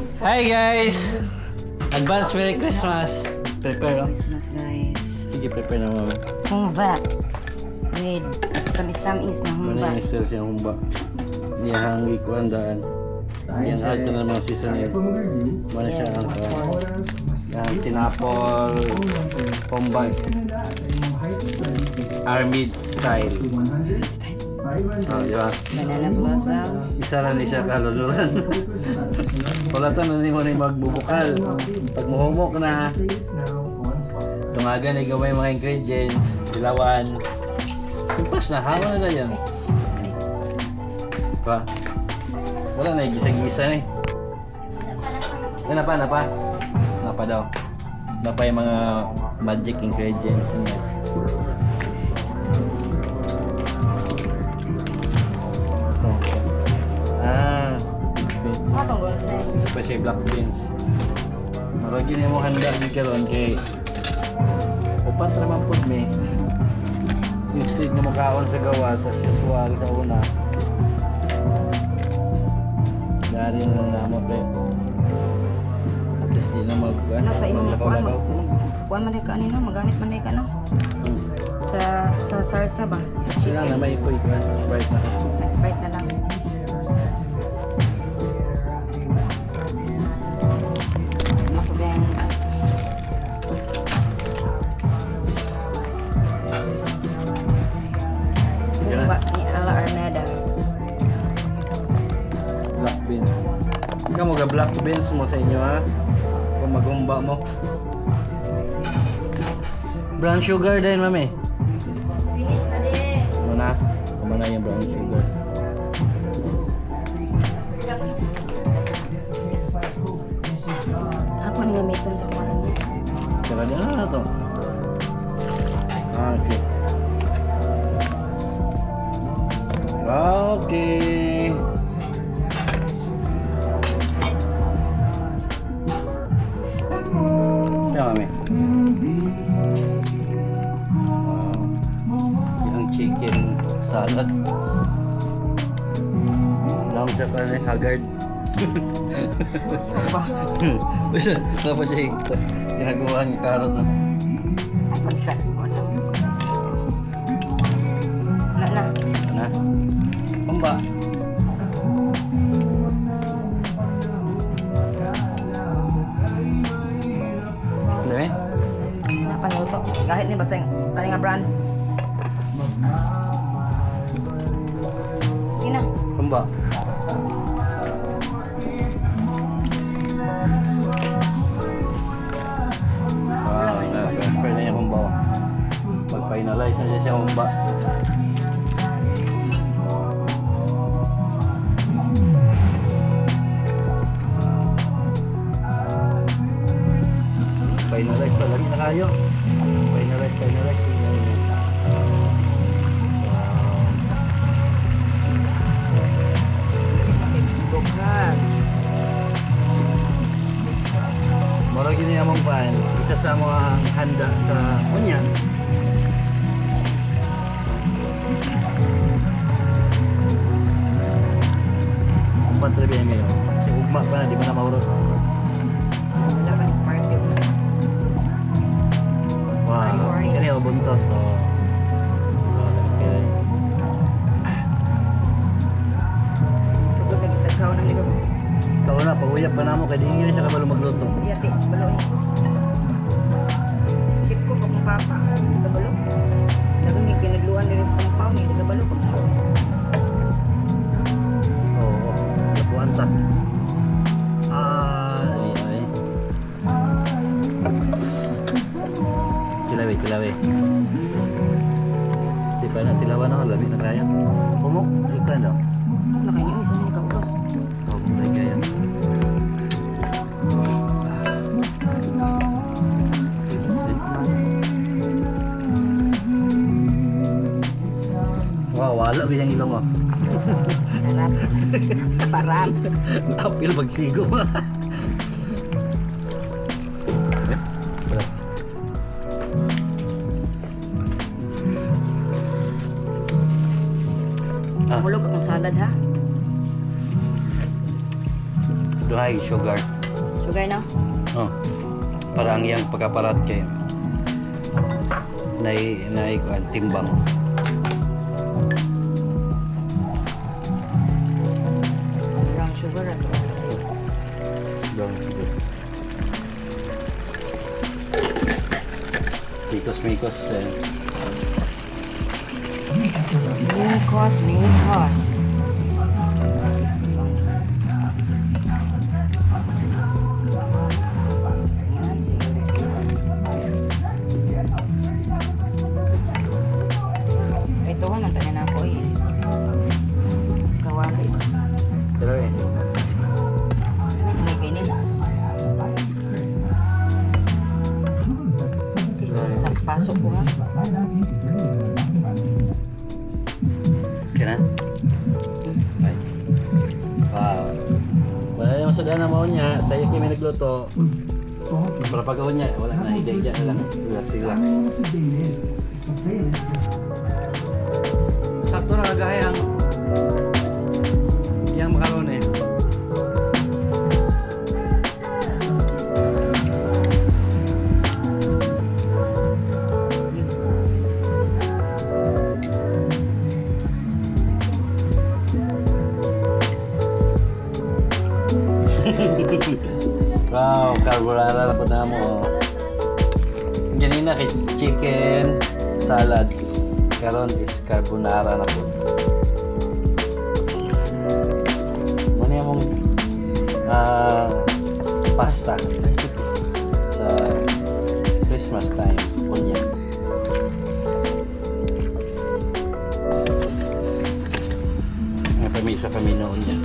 Hi guys! Advance Merry Christmas! Prepare no? Christmas guys. Sige, prepare na mama. Humba. With tamis-tamis na humba. Mana yung sales yung humba. Iyahang ikuandaan. Yang ato na mga seasonal. Mana siya ang tinapol, pomba, armid style. Oh, di ba? Banana blossom. Isa na ni siya kaluluran. Kulatan na ni mo rin magbubukal. Pag muhumok na, tungagan ay gawin mga ingredients, dilawan. Simpas na, hawa na yan. Pa? Wala na, gisa-gisa na eh. Napa daw. Napa yung mga magic ingredients niya. Atong golden. Pa siya black beans. Maragin niya mo handa din karon kay upat naman po may instead na makaon sa gawa sa siswag sa una. Dari na namo te. At least di na mag Ano sa imong kuan lagaw. kuan man ka nino, magamit man ka no. Sa sarsa ba? Sila na may ipoy ko Sprite na. Sprite na lang. Humba ni Ala Armeda. Black beans. Ikaw mo ga black beans mo sa inyo ha. Kung maghumba mo. Brown sugar din mami. Finish na din. Mana? Kumana yung brown sugar. Ako ni gamiton sa kuan mo. Saka din na to. Okay. Okay. Siya kami. Yung chicken salad. Lang siya pa rin haggard. Apa siya ito? Ginagawa niya karot na. Pagkat. Na. Na? Pamba. Dami? Napaluto. Kahit ni baseng kani nga brand. Ina. Pamba. Wow, na-transfer na yung humba. Pag-finalize na siya humba. Finalize pa, lagi na kayo. Finalize. Bukan. Mara gini among pan, isa sa mga handa sa kunyan. Umpat lebih ngayon. Si ugma pa na, di ba na maurot? Wala ka ng party. Wow, kani o buntot. Oh. Okay. Tugod lagi tagkaw ng libog. Tao na, pag-uyap pa na mo, kaya di nyo siya kabalo magluto. Yati, baloy. Sip ko kung papa. Nagabalo. Naging kinagluan din sa pampaw niya. Nagabalo ko. Oo, lapuan ta. Ay. Tilawi. Di pa na, tilawan ako, labi na kaya. Pumok, iklan daw. Nakanya, isa na ikaw. Oh, may kaya. Wow, wala bilang ilong mo. Harap. Parang. Apil magsigo. Mulog akong salad ha. Tunay sugar. Sugar na? Oh. Para ang iyang pagkaparat kayo. Kuan timbang. Brown sugar at Brown sugar. Mikos. Mikos. Ito ko, nantanya na ako eh. Kawali. Pero eh. May kainis. Pasok ko nga. Okay na? Nice. Wow. Wala yung masagana mo niya. Sa'yo kami nagluto. Para pagkawin niya, wala na. Ida na lang. Relax. Sakto na kagaya yung macaroni. Wow, carbonara na po na mo. Ganina kay chicken salad. Karon is carbonara na po. Muna yung pasta recipe sa Christmas time po niya. Sa Paminoon niya.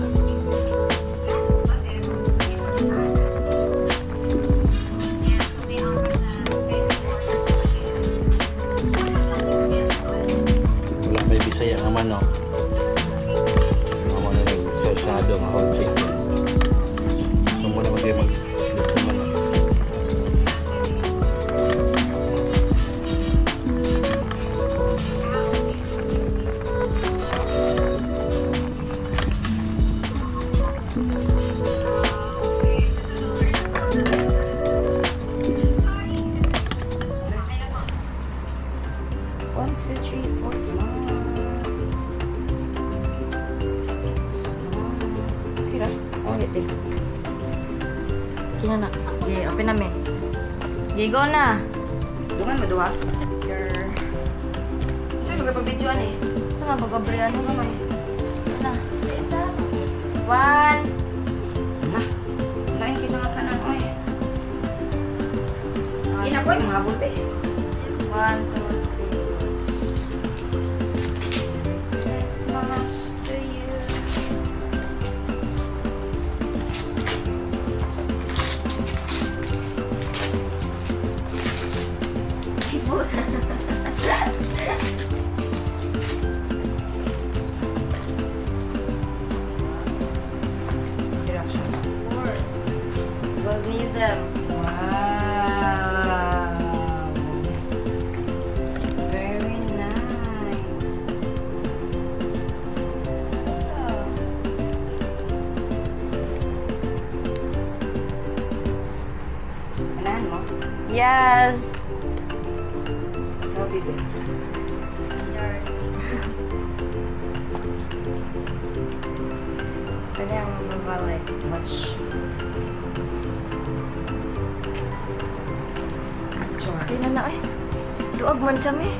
Wala may Bisaya nga manok. Ako na nagsasado ng whole chicken. So muna mag-luto ng manok. One, two, three, four, smile. Okay ra. Oh, ito. Kina na. Okay, open na me. Okay, go na. Dungan mo duha. Your... Sino ka pag-videoan eh? Ito nga, bago-abrihan mo naman. Na. Isa. One. Ah, lain kita nga kanan, oy. Ina ko, yung habol pa eh. One, two, three. Christmas to you. Sirap siya. Four. Golnism. Wow. Very nice. Anahan mo? Yes. Ikaw, bibi. Yours. Pwede ang mabalik. Much. Sure. Hindi na na eh. Duag man siya me.